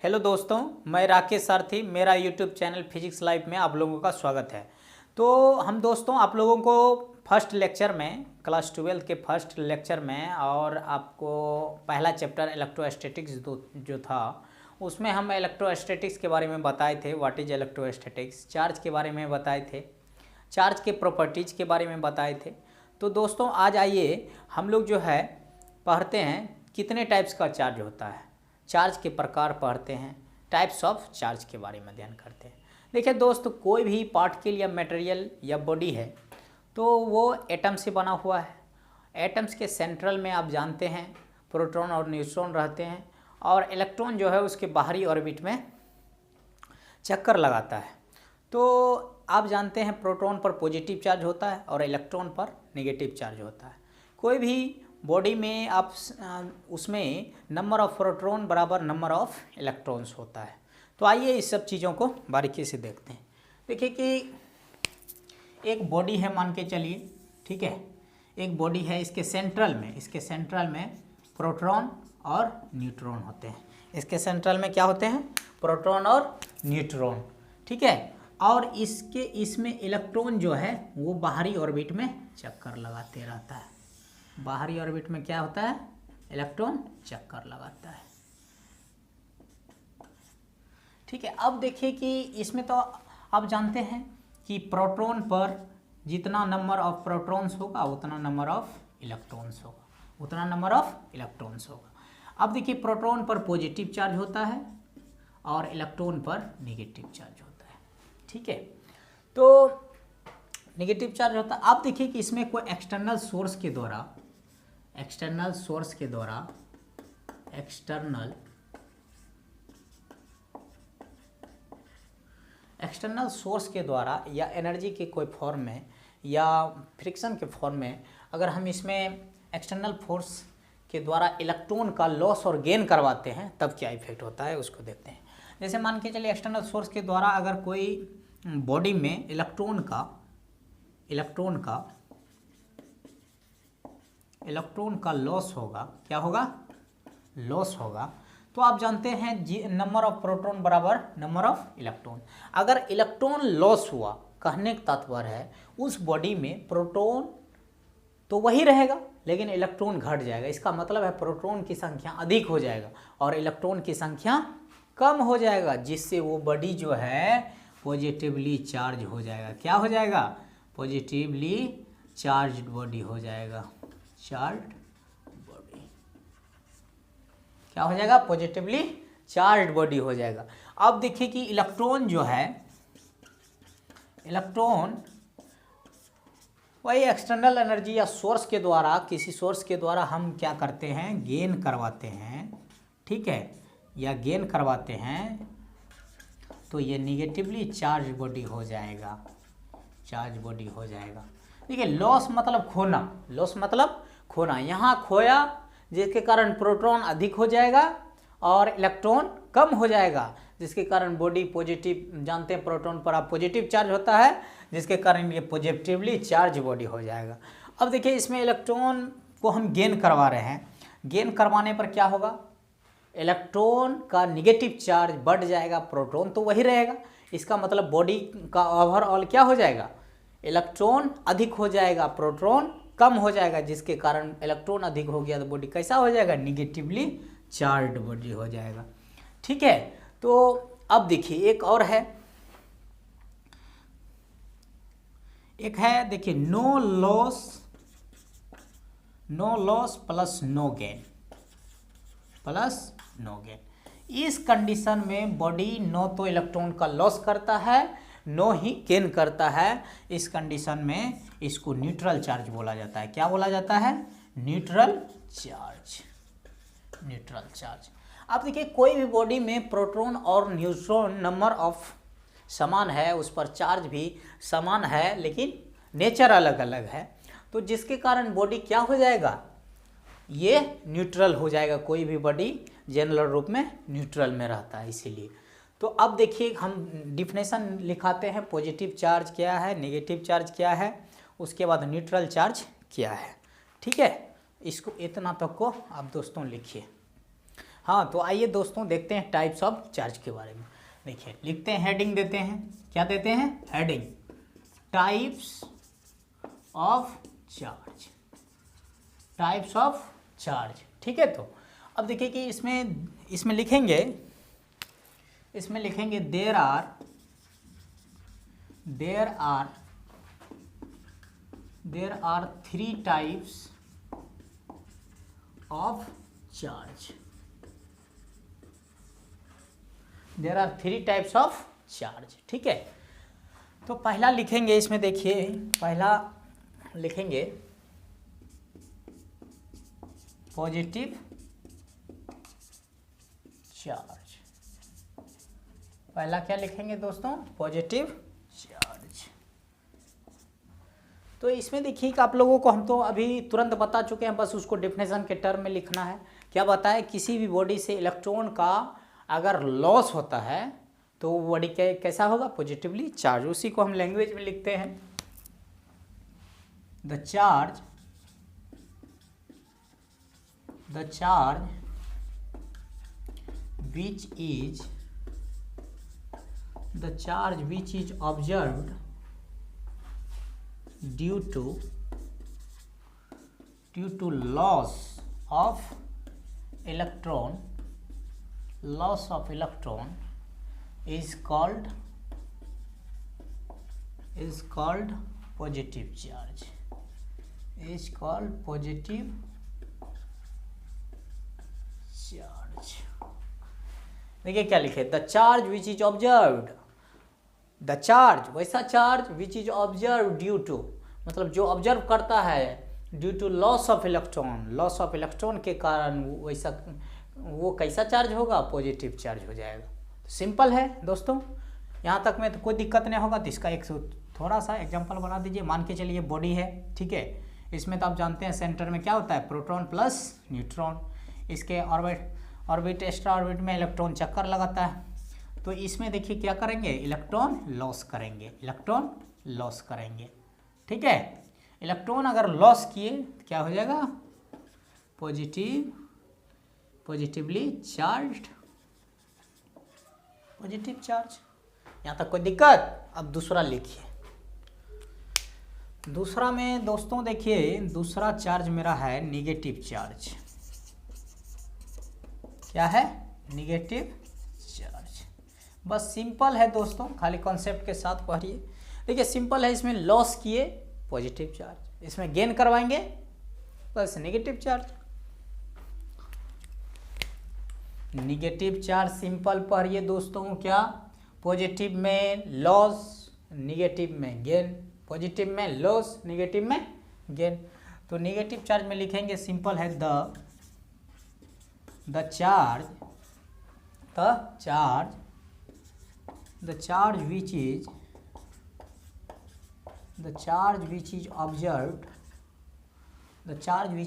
Hello दोस्तों, मैं राकेश सारथी। मेरा यूट्यूब चैनल फिजिक्स लाइव में आप लोगों का स्वागत है। तो हम दोस्तों आप लोगों को फर्स्ट लेक्चर में क्लास 12 के फर्स्ट लेक्चर में और आपको पहला चैप्टर इलेक्ट्रोस्टैटिक्स जो था उसमें हम इलेक्ट्रोस्टैटिक्स के बारे में बताए थे। व्हाट इज इलेक्ट्रोस्टैटिक्स, चार्ज के बारे में बताए थे, चार्ज के प्रॉपर्टीज़ के बारे में बताए थे। तो दोस्तों आज आइए हम लोग जो है पढ़ते हैं कितने टाइप्स का चार्ज होता है, चार्ज के प्रकार पढ़ते हैं, टाइप्स ऑफ चार्ज के बारे में अध्ययन करते हैं। देखिए दोस्त, कोई भी पार्टिकल या मटेरियल या बॉडी है तो वो एटम से बना हुआ है। एटम्स के सेंट्रल में आप जानते हैं प्रोटॉन और न्यूट्रॉन रहते हैं और इलेक्ट्रॉन जो है उसके बाहरी ऑर्बिट में चक्कर लगाता है। तो आप जानते हैं प्रोटॉन पर पॉजिटिव चार्ज होता है और इलेक्ट्रॉन पर नेगेटिव चार्ज होता है। कोई भी बॉडी में आप उसमें नंबर ऑफ प्रोटॉन बराबर नंबर ऑफ इलेक्ट्रॉन्स होता है। तो आइए इस सब चीज़ों को बारीकी से देखते हैं। देखिए कि एक बॉडी है, मान के चलिए, ठीक है, एक बॉडी है, इसके सेंट्रल में प्रोटॉन और न्यूट्रॉन होते हैं। इसके सेंट्रल में क्या होते हैं? प्रोटॉन और न्यूट्रॉन, ठीक है। और इसमें इलेक्ट्रॉन जो है वो बाहरी ऑर्बिट में चक्कर लगाते रहता है। बाहरी ऑर्बिट में क्या होता है? इलेक्ट्रॉन चक्कर लगाता है, ठीक है। अब देखिए कि इसमें तो आप जानते हैं कि प्रोटॉन पर जितना नंबर ऑफ प्रोटॉन्स होगा उतना नंबर ऑफ इलेक्ट्रॉन्स होगा, अब देखिए प्रोटॉन पर पॉजिटिव चार्ज होता है और इलेक्ट्रॉन पर नेगेटिव चार्ज होता है, ठीक है। तो नेगेटिव चार्ज होता है। अब देखिए कि इसमें कोई एक्सटर्नल सोर्स के द्वारा या एनर्जी के कोई फॉर्म में या फ्रिक्शन के फॉर्म में अगर हम इसमें एक्सटर्नल फोर्स के द्वारा इलेक्ट्रॉन का लॉस और गेन करवाते हैं तब क्या इफेक्ट होता है उसको देखते हैं। जैसे मान के चलिए एक्सटर्नल सोर्स के द्वारा अगर कोई बॉडी में इलेक्ट्रॉन का लॉस होगा, क्या होगा? लॉस होगा। तो आप जानते हैं नंबर ऑफ प्रोटॉन बराबर नंबर ऑफ इलेक्ट्रॉन। अगर इलेक्ट्रॉन लॉस हुआ, कहने का तात्पर्य है उस बॉडी में प्रोटॉन तो वही रहेगा लेकिन इलेक्ट्रॉन घट जाएगा। इसका मतलब है प्रोटॉन की संख्या अधिक हो जाएगा और इलेक्ट्रॉन की संख्या कम हो जाएगा, जिससे वो बॉडी जो है पॉजिटिवली चार्ज हो जाएगा। क्या हो जाएगा? पॉजिटिवली चार्ज्ड बॉडी हो जाएगा। चार्ज्ड बॉडी क्या हो जाएगा? पॉजिटिवली चार्ज्ड बॉडी हो जाएगा। अब देखिए कि इलेक्ट्रॉन जो है, इलेक्ट्रॉन वही एक्सटर्नल एनर्जी या सोर्स के द्वारा, किसी सोर्स के द्वारा हम क्या करते हैं? गेन करवाते हैं, ठीक है, या गेन करवाते हैं तो ये निगेटिवली चार्ज बॉडी हो जाएगा, चार्ज बॉडी हो जाएगा। देखिए लॉस मतलब खोना, यहाँ खोया जिसके कारण प्रोटॉन अधिक हो जाएगा और इलेक्ट्रॉन कम हो जाएगा, जिसके कारण बॉडी पॉजिटिव, जानते हैं प्रोटॉन पर आप पॉजिटिव चार्ज होता है जिसके कारण ये पॉजिटिवली चार्ज बॉडी हो जाएगा। अब देखिए इसमें इलेक्ट्रॉन को हम गेन करवा रहे हैं, गेन करवाने पर क्या होगा? इलेक्ट्रॉन का निगेटिव चार्ज बढ़ जाएगा, प्रोटॉन तो वही रहेगा। इसका मतलब बॉडी का ओवरऑल क्या हो जाएगा? इलेक्ट्रॉन अधिक हो जाएगा, प्रोटॉन कम हो जाएगा, जिसके कारण इलेक्ट्रॉन अधिक हो गया तो बॉडी कैसा हो जाएगा? निगेटिवली चार्ज्ड बॉडी हो जाएगा, ठीक है। तो अब देखिए एक और है, देखिए no loss plus no gain. इस कंडीशन में बॉडी नो तो इलेक्ट्रॉन का लॉस करता है, नो ही गेन करता है। इस कंडीशन में इसको न्यूट्रल चार्ज बोला जाता है। क्या बोला जाता है? Neutral charge. अब देखिए कोई भी बॉडी में प्रोटॉन और न्यूट्रॉन नंबर ऑफ समान है, उस पर चार्ज भी समान है लेकिन नेचर अलग अलग है, तो जिसके कारण बॉडी क्या हो जाएगा? ये न्यूट्रल हो जाएगा। कोई भी बॉडी जनरल रूप में न्यूट्रल में रहता है, इसीलिए। तो अब देखिए हम डिफिनेशन लिखाते हैं, पॉजिटिव चार्ज क्या है, नेगेटिव चार्ज क्या है, उसके बाद न्यूट्रल चार्ज क्या है, ठीक है। इसको इतना तक को आप दोस्तों लिखिए। हाँ, तो आइए दोस्तों देखते हैं टाइप्स ऑफ चार्ज के बारे में। देखिए लिखते हैं, हेडिंग देते हैं, क्या देते हैं, heading, types of charge, types of charge. ठीक है, तो अब देखिए कि इसमें लिखेंगे there are three types of charge, there are three types of charge. ठीक है, तो पहला लिखेंगे, इसमें देखिए पहला लिखेंगे पॉजिटिव चार्ज। पहला क्या लिखेंगे दोस्तों, पॉजिटिव चार्ज। तो इसमें देखिए कि आप लोगों को हम तो अभी तुरंत बता चुके हैं, बस उसको डेफिनेशन के टर्म में लिखना है। क्या बताए, किसी भी बॉडी से इलेक्ट्रॉन का अगर लॉस होता है तो वो बॉडी कैसा होगा, पॉजिटिवली चार्ज। उसी को हम लैंग्वेज में लिखते हैं, the charge which is observed due to loss of electron is called positive charge, is called positive charge. देखिए क्या लिखे, the charge which is observed, the charge वैसा charge which is observe due to, मतलब जो observe करता है due to loss of electron, loss of electron के कारण वैसा वो कैसा चार्ज होगा, पॉजिटिव चार्ज हो जाएगा। सिंपल है दोस्तों, यहाँ तक में तो कोई दिक्कत नहीं होगा। तो इसका एक थोड़ा सा एग्जांपल बना दीजिए। मान के चलिए बॉडी है, ठीक है, इसमें तो आप जानते हैं सेंटर में क्या होता है, प्रोटॉन प्लस न्यूट्रॉन, इसके ऑर्बिट एक्स्ट्रा ऑर्बिट में इलेक्ट्रॉन चक्कर लगाता है। तो इसमें देखिए क्या करेंगे, इलेक्ट्रॉन लॉस करेंगे, ठीक है। इलेक्ट्रॉन अगर लॉस किए तो क्या हो जाएगा, पॉजिटिवली चार्ज, पॉजिटिव चार्ज। यहाँ तक कोई दिक्कत। अब दूसरा लिखिए, दूसरा में दोस्तों देखिए दूसरा चार्ज मेरा है निगेटिव चार्ज। क्या है, निगेटिव चार्ज। बस सिंपल है दोस्तों, खाली कॉन्सेप्ट के साथ पढ़िए। देखिए सिंपल है, इसमें लॉस किए पॉजिटिव चार्ज, इसमें गेन करवाएंगे बस negative charge. Negative charge simple पढ़िए दोस्तों, क्या, पॉजिटिव में लॉस, निगेटिव में गेन, पॉजिटिव में लॉस, निगेटिव में गेन। तो निगेटिव चार्ज में लिखेंगे, सिंपल है, the charge which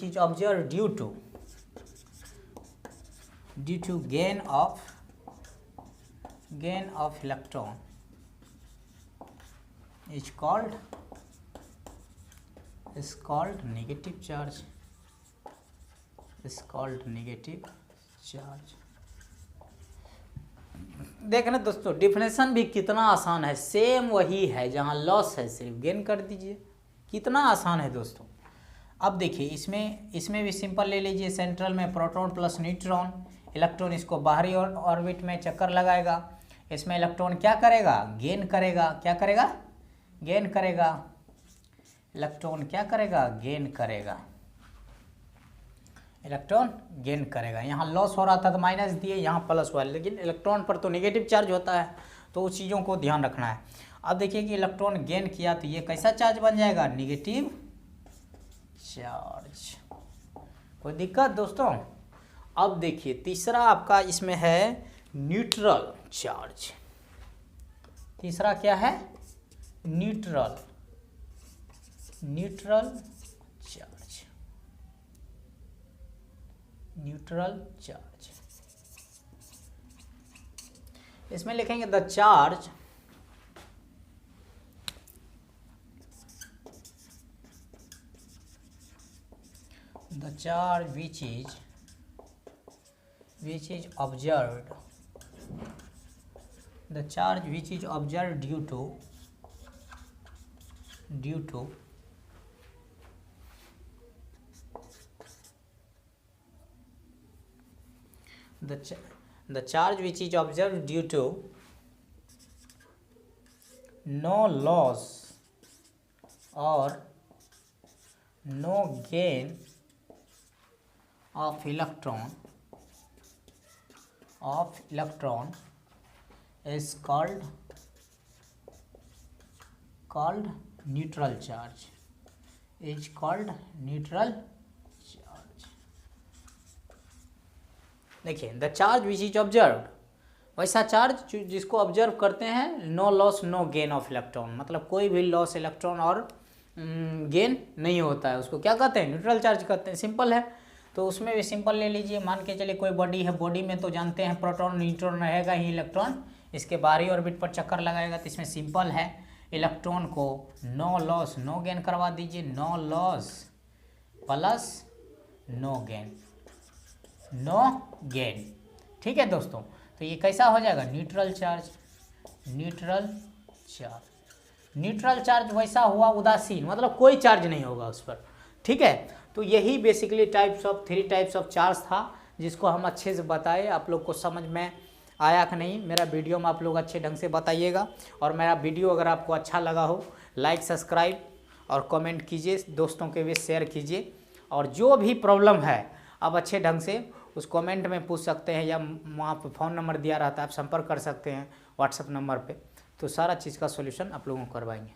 is observed due to gain of electron is called negative charge, is called negative charge. देखना दोस्तों, डिफिनेशन भी कितना आसान है, सेम वही है, जहाँ लॉस है सिर्फ गेन कर दीजिए, कितना आसान है दोस्तों। अब देखिए इसमें भी सिंपल ले लीजिए, सेंट्रल में प्रोटॉन प्लस न्यूट्रॉन, इलेक्ट्रॉन इसको बाहरी ऑर्बिट में चक्कर लगाएगा, इसमें इलेक्ट्रॉन क्या करेगा, गेन करेगा, क्या करेगा, गेन करेगा, इलेक्ट्रॉन क्या करेगा, गेन करेगा, इलेक्ट्रॉन गेन करेगा। यहाँ लॉस हो रहा था तो माइनस दिए, यहाँ प्लस हुआ, लेकिन इलेक्ट्रॉन पर तो नेगेटिव चार्ज होता है, तो उस चीज़ों को ध्यान रखना है। अब देखिए कि इलेक्ट्रॉन गेन किया तो ये कैसा चार्ज बन जाएगा, नेगेटिव चार्ज। कोई दिक्कत दोस्तों। अब देखिए तीसरा आपका इसमें है न्यूट्रल चार्ज। तीसरा क्या है, न्यूट्रल चार्ज, न्यूट्रल चार्ज। इसमें लिखेंगे the charge which is which is observed, the charge which is observed due to the charge which is observed due to no loss or no gain of electron is called neutral charge, is called neutral charge। देखिए the charge which is observed, वैसा charge जिसको observe करते हैं, no loss no gain of electron, मतलब कोई भी loss electron और gain नहीं होता है, उसको क्या कहते हैं, न्यूट्रल चार्ज कहते हैं। सिंपल है, तो उसमें भी सिंपल ले लीजिए। मान के चलिए कोई बॉडी है, बॉडी में तो जानते हैं प्रोटॉन न्यूट्रॉन रहेगा ही, इलेक्ट्रॉन इसके बाहरी ऑर्बिट पर चक्कर लगाएगा, तो इसमें सिंपल है, इलेक्ट्रॉन को नो लॉस नो गेन करवा दीजिए, no loss plus no gain, no gain. ठीक है दोस्तों, तो ये कैसा हो जाएगा, न्यूट्रल चार्ज। न्यूट्रल चार्ज वैसा हुआ उदासीन, मतलब कोई चार्ज नहीं होगा उस पर। ठीक है, तो यही basically three types of charge था, जिसको हम अच्छे से बताए। आप लोग को समझ में आया कि नहीं, मेरा वीडियो में आप लोग अच्छे ढंग से बताइएगा। और मेरा वीडियो अगर आपको अच्छा लगा हो, लाइक सब्सक्राइब और कमेंट कीजिए, दोस्तों के भी शेयर कीजिए। और जो भी प्रॉब्लम है आप अच्छे ढंग से उस कमेंट में पूछ सकते हैं, या वहाँ पर फ़ोन नंबर दिया रहता है, आप संपर्क कर सकते हैं व्हाट्सएप नंबर पे, तो सारा चीज़ का सॉल्यूशन आप लोगों को करवाएंगे।